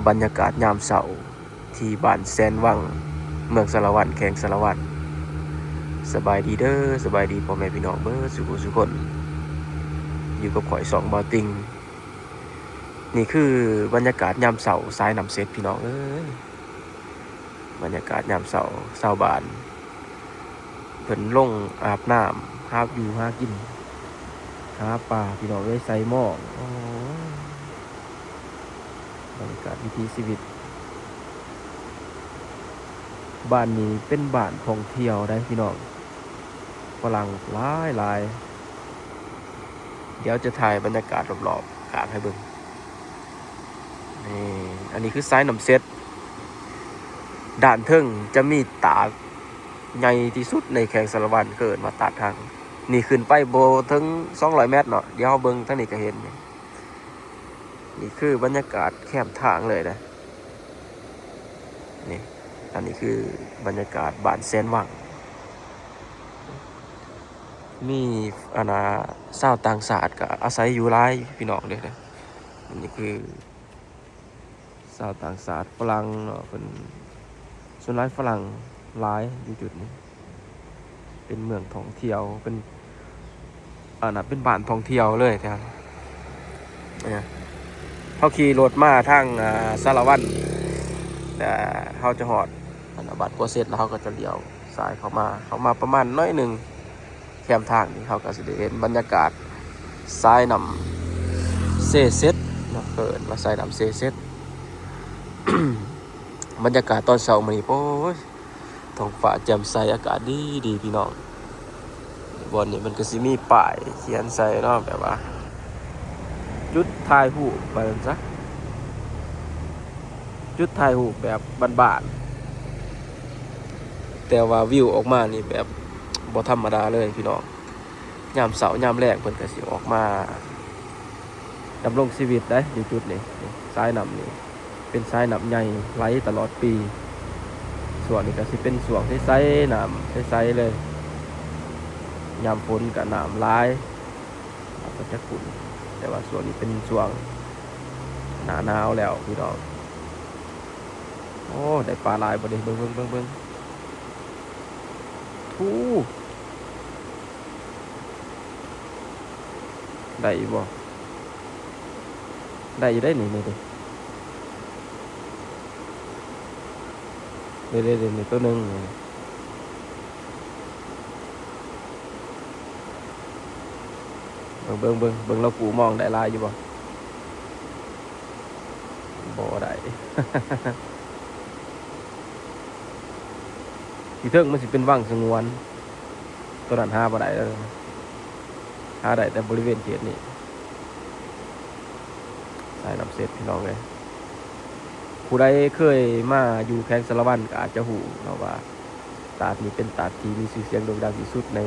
บรรยากาศยามเช้าที่บ้านแสนวังเมืองสารวัตรแขวงสารวัตรสบายดีเด้อสบายดีพ่อแม่พี่น้องเบิดสุขคนอยู่กับข่อย2บ่าวติงนี่คือบรรยากาศยามเช้าสายน้ำเสร็จพี่น้องเอ้ยบรรยากาศยามเช้าชาวบ้านเพิ่นลงอาบน้ำหาอยู่หากินหาปลาพี่น้องเอ้ยใส่หม้อบรรยากาศวิถีชีวิตบ้านนี้เป็นบ้านท่องเที่ยวได้พี่น้องฝรั่งหลายเดี๋ยวจะถ่ายบรรยากาศรอบๆข้างให้เบิ่งนี่อันนี้คือสายน้ำเซ็ตด้านเทิงจะมีตาใหญ่ที่สุดในแขวงสารวัตรเกิดมาตัดทางนี่ขึ้นไปโบถึง200 เมตรเนาะเดี๋ยวเบิ่งทางนี้ก็เห็นนี่คือบรรยากาศแคบทางเลยนะนี่อันนี้คือบรรยากาศบ้านแสนวังมีชาวต่างชาติก็อาศัยอยู่หลายพี่น้องเลยนะนี่คือชาวต่างชาติฝรั่งเนาะเป็นส่วนหลายฝรั่งหลายอยู่จุดนี้เป็นเมืองท่องเที่ยวเป็นเป็นบ้านท่องเที่ยวเลยครับเนี่ยเขาขี่รถมาทางสารวัตรแต่เขาจะหอดบัตรโปรเซสแล้วเขาก็จะเลี้ยวซ้ายเข้ามาประมาณน้อยหนึ่งแคมทางนี้เขาก็จะได้เห็นบรรยากาศทรายนำเซเซตเนาะเกิดมาทรายนำเซเซต บรรยากาศตอนเช้ามื้อนี้โอ้ยท้องฟ้าแจ่มใสอากาศดีพี่น้องบอนนี้มันก็สิมีป้ายเขียนใส่เนาะแบบว่าจุดถ่ายรูปไปซั่นซะจุดถ่ายรูปแบบบ้านๆแต่ว่าวิวออกมานี่แบบบ่ธรรมดาเลยพี่น้องยามเช้ายามแลงเพิ่นก็สิออกมาดำรงชีวิตได้อยู่จุดนี้สายน้ำนี่เป็นสายน้ำใหญ่ไหลตลอดปีส่วนนี้ก็สิเป็นส่วนที่ใสน้ำใสๆเลยยามฝนก็น้ำหลายก็จะขุ่นแต่ว่าส่วนนี้เป็นช่วงหน้าหนาวแล้วพี่น้องโอ้ได้ปลาหลายบ่ได้เบิ่งทูได้บ่ได้อยู่ได้นี่เด้นี่ตัวนึงเบิ่งเรากูมองได้ลายอยู่บ่ได้ ที่เทิงมันสิเป็นว่างสงวนตัวนั้นหาบ่ได้แล้วหาได้แต่บริเวณเขตนี้สายน้ำเสร็จพี่น้องเลยผู้ใดเคยมาอยู่แขวงสารวัตรก็อาจจะหูเนาะว่าตาดนี้เป็นตาดที่มีชื่อเสียงโด่งดังที่สุดใน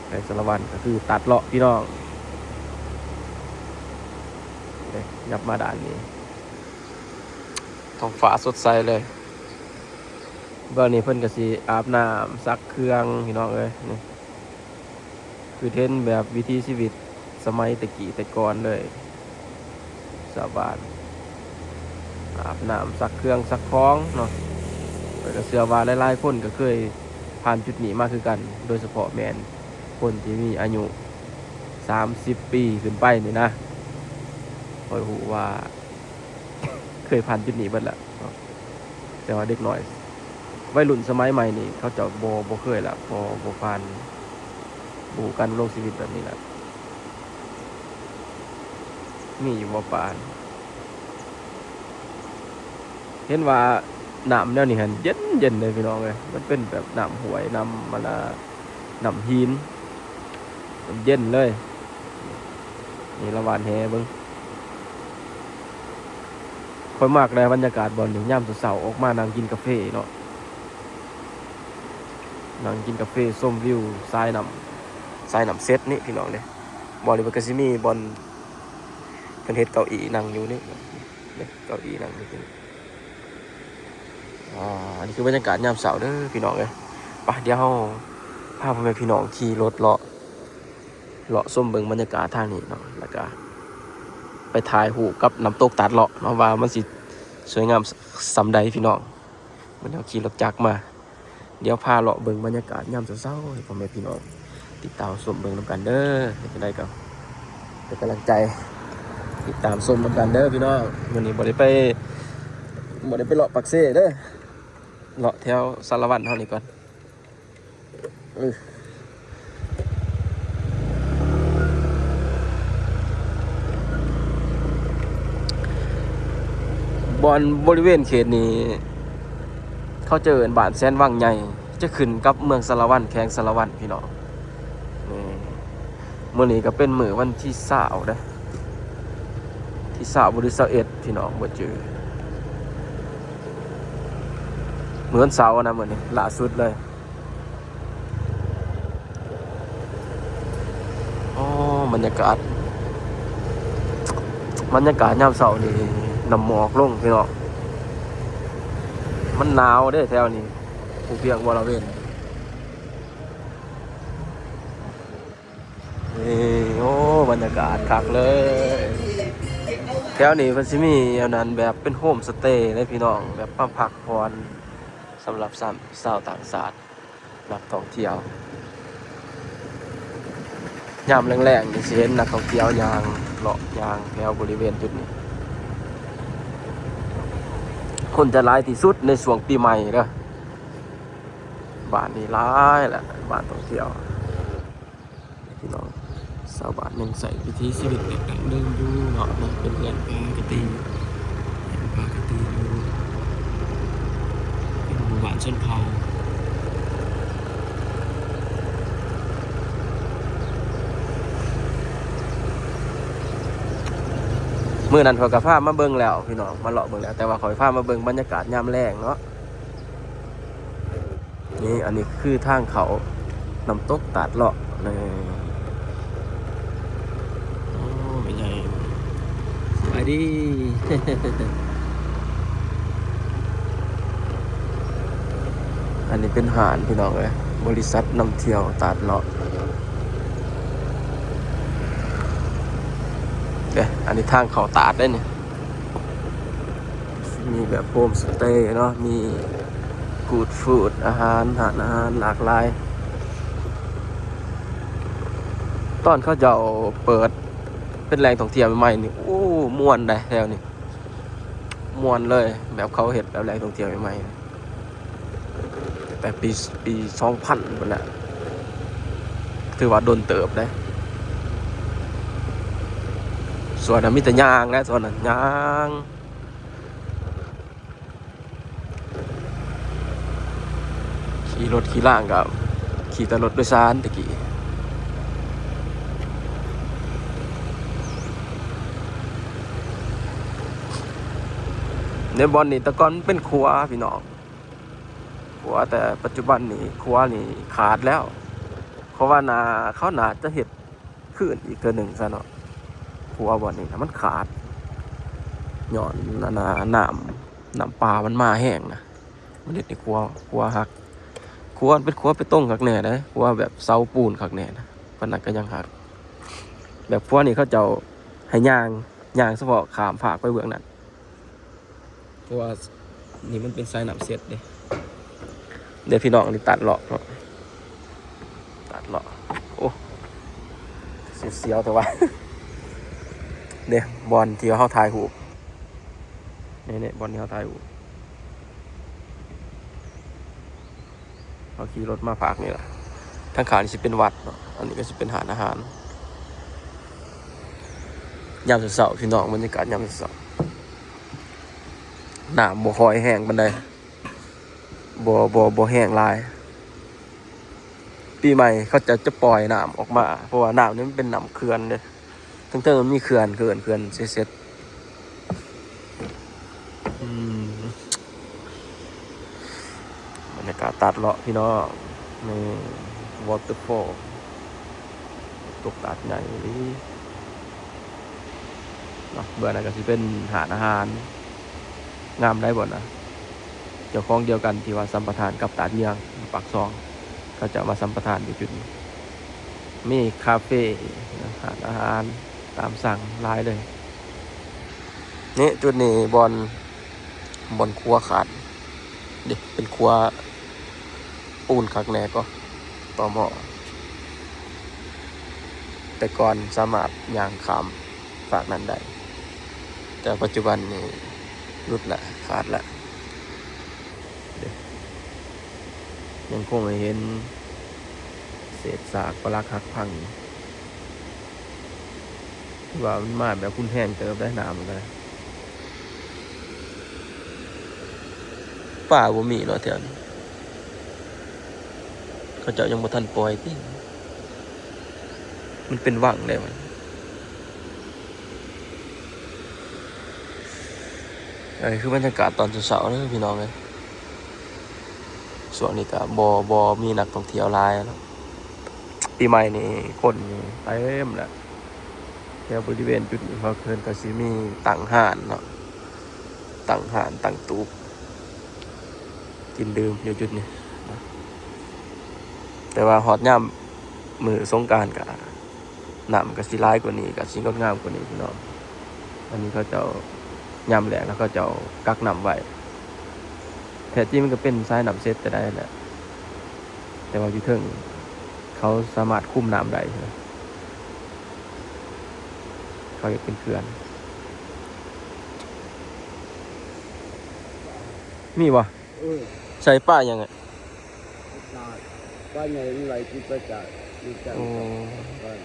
แขวงสารวัตรก็คือตาดเลาะพี่น้องยับมาด่านนี้ท้องฟ้าสดใสเลยเบื้องนี้เพิ่นก็สิอาบน้ำซักเครื่องพี่น้องเอ้ยนี่คือเทรนแบบวิถีชีวิตสมัยตะกี้แต่ก่อนเลยชาวบ้านอาบน้ำซักเครื่องซักของเนาะเพิ่นก็เชื่อว่าหลายๆคนก็เคยผ่านจุดนี้มาคือกันโดยเฉพาะแม่นคนที่มีอายุ30 ปีขึ้นไปนี่นะค่อยฮู้ว่าเคยผ่านจุดนี้เบิดแล้วแต่ว่าเด็กน้อยวัยรุ่นสมัยใหม่นี่เขาจะบ่เคยละบ่ผ่านบูการดำรงชีวิตแบบนี้แหละมีอยู่บ่ปานเห็นว่าน้ำแนวนี้หั่นเย็นเลยพี่น้องเอ้ยมันเป็นแบบน้ำห้วยน้ำน้ำหินมันเย็นเลยนี่ละหวานแฮเบิ่งค่อยมากเลยบรรยากาศบ่นี่ยามเช้าๆออกมานั่งกินกาแฟเนาะนั่งกินกาแฟชมวิวทรายน้ำเซตนี่พี่น้องเลยบอลนี่มันก็สิมีบอลเพิ่นเฮ็ดเก้าอี้นั่งอยู่นี่เก้าอี้นั่งอยู่นี่อันนี้คือบรรยากาศยามเช้าเด้อพี่น้องเอ้ยไปเดี๋ยวเฮาพาพ่อแม่พี่น้องขี่รถเลาะชมเบิ่งบรรยากาศทางนี้เนาะแล้วก็ไปถ่ายรูปกับน้ำตกตัดเลาะเนาะว่ามันสิ สวยงามสำใดพี่น้องมันเอาขี่รถจักรมาเดี๋ยวพาเลาะเบิ่งบรรยากาศยามเช้าๆให้พ่อแม่พี่น้องติดตามชมเบิ่งนำกันเด้อเป็นได้ก็เป็นกำลังใจติดตามชมนำกันเด้อพี่น้องวันนี้บ่ได้ไปเลาะปักเซ่เด้อเลาะแถวสารวัตรเท่านี้ก่อนบอนบริเวณเขตนี้เขาเจอบ้านแสนวังใหญ่จะขึ้นกับเมืองสารวัตรแข้งสารวัตรพี่น้องนี่มื้อนี้ก็เป็นมื้อวันที่20เด้อที่20บ่หรือ21พี่น้องบ่เจอมื้อวันเสาร์นะมื้อนี้ล่าสุดเลยอ๋อบรรยากาศยามเช้านี่น้ำหมอกลงพี่น้องมันหนาวเด้แถวนี้ภูเพียงบริเวณนี่โอ้บรรยากาศคักเลยแถวนี้มันสิมีอันนั้นแบบเป็นโฮมสเตย์เลยพี่น้องแบบมาพักผ่อนสำหรับชาวต่างชาตินักท่องเที่ยวยามแรงๆนี่สิเห็นนักท่องเที่ยวยางเลาะยางแถวบริเวณจุดนี้คนจะหลายที่สุดในช่วงปีใหม่เด้อบ้านนี้หลายแหละบ้านท่องเที่ยวพี่น้องชาวบ้านยังใส่วิถีชีวิตแบบดั้งเดิมอยู่เนาะเป็นเพื่อนปกติอยู่เป็นหมู่บ้านชนเผ่ามื้อนั้นข้อยก็พามาเบิ่งแล้วพี่น้องมาเลาะเบิ่งแล้วแต่ว่าข้อยพามาเบิ่งบรรยากาศยามแล้งเนาะนี่อันนี้คือทางเขาน้ำตกตาดเลาะนี่โอ้เป็นไงไปดิ อันนี้เป็นหาดพี่น้องเลยบริษัทนำเที่ยวตาดเลาะเดี๋ยวอันนี้ทางเขาตาดได้เนี่ยมีแบบโฮมสเตย์เนาะมีกูดฟู้ดอาหารหลากหลายตอนเขาจะเปิดเป็นแหล่งท่องเที่ยวใหม่ๆนี่โอ้ม่วนได้แล้วนี่ม่วนเลยแบบเขาเห็นแบบแหล่งท่องเที่ยวใหม่ๆแต่ปี2000พุ่นน่ะถือว่าโดนเติบได้ส่วนนั้นมีแต่ยางนะส่วนนั้นยางขี่รถขี่ล่างกับขี่แต่รถโดยสารตะกี้ในบอนนี่ตะกอนเป็นครัวพี่น้องครัวแต่ปัจจุบันนี่ครัวนี่ขาดแล้วเพราะว่าเขาน่าจะเห็ดขึ้นอีกเทื่อหนึ่งซะเนาะครัวบอนนี่มันขาดหย่อนน้ำปลามันมาแห้งนะมันเด็ดในครัวหักครัวเป็นครัวไปต้งหักแหน่นะครัวแบบเสาปูนหักแหน่นะพนักก็ยังหักแบบครัวนี่เขาเจ้าให้ย่างเฉพาะขามฝากไปเบื้องนั้นเพราะว่านี่มันเป็นสายน้ำเสียดเดี๋ยวพี่น้องนี่ตัดเลาะโอ้เสียวแต่ว่าเนี่ยบอลที่เขาถ่ายหูเนี่ยบอลที่เขาถ่ายหูเขาขี่รถมาฝากนี่แหละทางขานี่จะเป็นวัดเนาะอันนี้ก็จะเป็นหาดอาหารยามเสาร์พี่น้องบรรยากาศยามเสาร์น้ำบ่คอยแห้งบันไดบ่แห้งลายปีใหม่เขาจะปล่อยน้ำออกมาเพราะว่าน้ำนี้มันเป็นน้ำเขื่อนเลยทั้งมันมีเขื่อนเสร็จบรรยากาศตัดเลาะพี่น้องในวอเตอร์ฟอลตกตัดใหญ่นี่เนาะเบื่อนะก็จะเป็นหาดอาหารงามได้บ่นะเจ้าของเดียวกันที่ว่าสัมปทานกับตาดเมืองปากซองเขาจะมาสัมปทานอยู่จุดนี้มีคาเฟ่หาดอาหารตามสั่งหลายเลยนี่จุดนี้บอล บนครัวขาดเด็กเป็นครัวปูนคักแน่ก็ต่อหม้อแต่ก่อนสามารถย่างขามฝากนั้นได้แต่ปัจจุบันนี่รุดละขาดละยังคงเห็นเศษซากปลักหักพังที่ว่ามันมาแบบคุณแห้งเติมได้น้ำเหมือนกันป่าบ่มีเนาะแถวนี้เขาเจ้ายังบ่ทันปล่อยติมันเป็นวังเลยมันอันนี้คือบรรยากาศตอนเช้าๆเลยพี่น้องเลยส่วนนี้ก็บ่มีนักท่องเที่ยวหลายแล้วปีใหม่นี่คนเต็มแหละแถวบริเวณจุดนี้เขาเคินก็สิมีตั้งห้านเนาะตั้งห้านตั้งตูบกินดื่มอยู่จุดนี้แต่ว่าฮอดย่ำมือสงกรานต์ก็น้ำก็สิหลายกว่านี้ก็สิงดงามกว่านี้พี่น้องอันนี้เขาเจ้าย่ำแหลกแล้วเขาเจ้ากักน้ำไว้แท้จริงมันก็เป็นสายน้ำเซตแต่ได้แหละแต่ว่าอยู่เทิงเขาสามารถคุมน้ำได้ใช่ไหมเขาอยากเป็นเขื่อนมีวะใส่ป้ายังไงบ้านใหญ่มีไหลกินประจักษ์มีจังบ้าน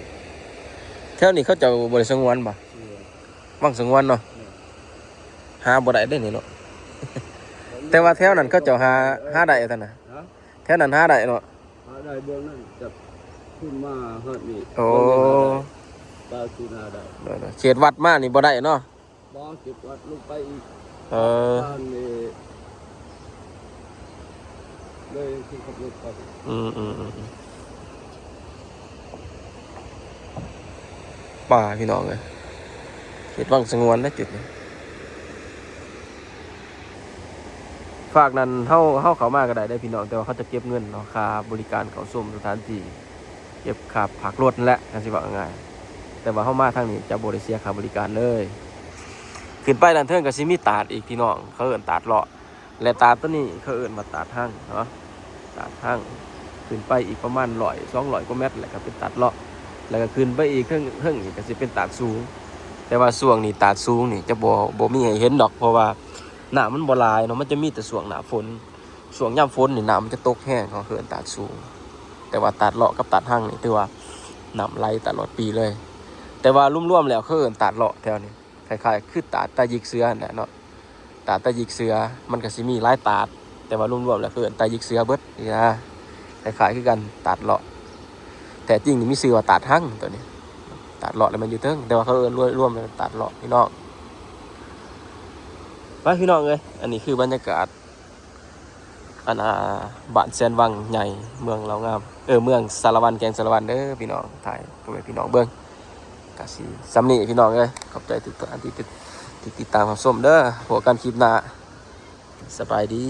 แถวนี้เขาเจ้าบริสงวนป่ะวังสงวนเนาะหาบ่ได้ได้นี่เนาะ แต่ว่าแถวนั้นเขาเจ้าหาได้ท่านน่ะแถวนั้นหาได้เนาะหาได้เบื้องนั้นจับขึ้นมาเฮิดนี่ โอ้ ปลาคูนาได้ เขตวัดมานี่บ่ได้เนาะ บ่เก็บวัดลงไปอีก บ้านนี่เลยคือขับรถไปป่าพี่น้องเลยเขตวังสงวนนะจุดนี้ฝากนั้นเฮาเขามาก็ได้พี่น้องแต่ว่าเขาจะเก็บเงินเนาะค่าบริการเขาส้มสถานที่เก็บค่าผักรถนั่นแหละกันสิว่าง่ายแต่ว่าเฮามาทางนี้จะบ่ได้เสียค่าบริการเลยขึ้นไปด้านเทิงก็สิมีตาดอีกพี่น้องเขาเอิ้นตาดเลาะและตาดตัวนี้เขาเอิ้นว่าตาดหั่งเนาะตาดหั่งขึ้นไปอีกประมาณ100-200กว่าเมตรแหละก็เป็นตาดเลาะแล้วก็ขึ้นไปอีกเทิงอีกก็สิเป็นตาดสูงแต่ว่าช่วงนี้ตาดสูงนี่จะบ่มีให้เห็นดอกเพราะว่าน้ำมันบ่หลายเนาะมันจะมีแต่ช่วงหน้าฝนช่วงยามฝนนี่น้ำมันจะตกแห้งเขาเขื่อนตาดสูงแต่ว่าตาดเลาะกับตาดหั่งนี่ถือว่าน้ำไหลตลอดปีเลยแต่ว่ารวมๆแล้วเขาเอิ้นตาดเลาะแถวนี้คล้ายๆคือตาดตายิกเสือนั่นแหละเนาะตาดตายิกเสือมันก็สิมีหลายตาดแต่ว่ารวมๆแล้วเขาเอิ้นตายิกเสือเบิดนี่นะคล้ายๆคือกันตาดเลาะแต่จริงนี่มีชื่อว่าตาดหั่งตัวนี้ตาดเลาะแล้วมันอยู่เทิงแต่ว่าเขาเอิ้นรวมๆแล้วตาดเลาะพี่น้องไปพี่น้องเลยอันนี้คือบรรยากาศบ้านแซนวังใหญ่เมืองเรางามเมืองสารวันแกงสารวันเด้อพี่น้องถ่ายพ่อแม่พี่น้องเบิ่งกะสิสำนีพี่น้องเลยขอบใจทุกท่านที่ติดตามรับชมเด้อพบกันคลิปหน้าสบายดี